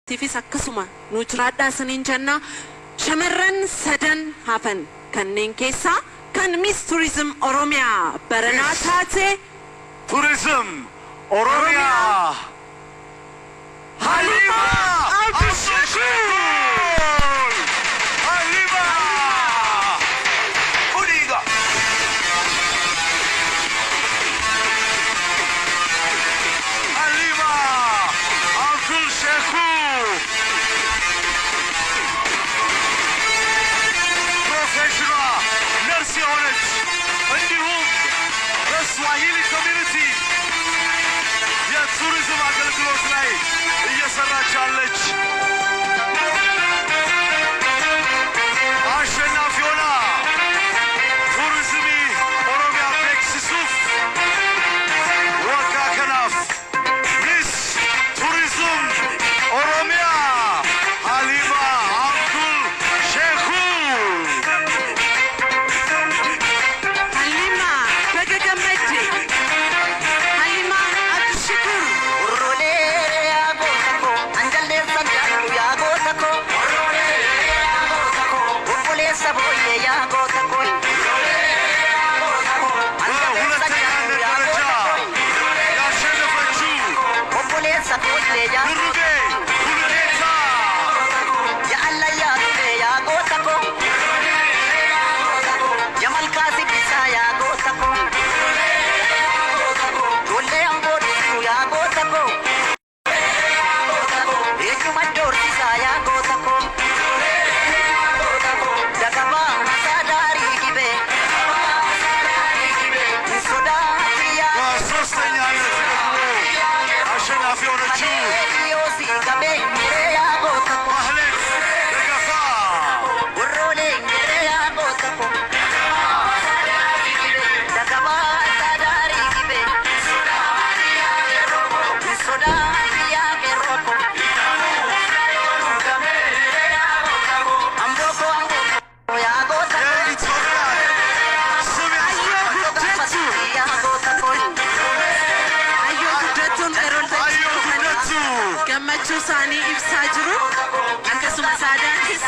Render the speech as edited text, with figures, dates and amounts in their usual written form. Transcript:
Tifis akkasuma nu jiraadhaa saniin jenna shamarran sadan hafan kanneen keessaa kan Miss Tourism Oromiyaa baranaa taate Tourism Oromiyaa Halima Abdulshakur Halima Odiga Halima Abdulshakur Professional nurse የሆነች እንዲሁም በስዋሂሊ ኮሚኒቲ የቱሪዝም አገልግሎት ላይ እየሰራች ያለች አሸናፊ ሆና ቱሪዝም ኦሮሚያ ቤክሲሱፍ ወጋ ከናፍ ሚስ ቱሪዝም ኦሮሚያ ሃሊማ አብዱል ሼኹር Halima Bagagamete Halima Abdulshakur Gammachuu isaanii ibsaa jiru akkasuma saadaanis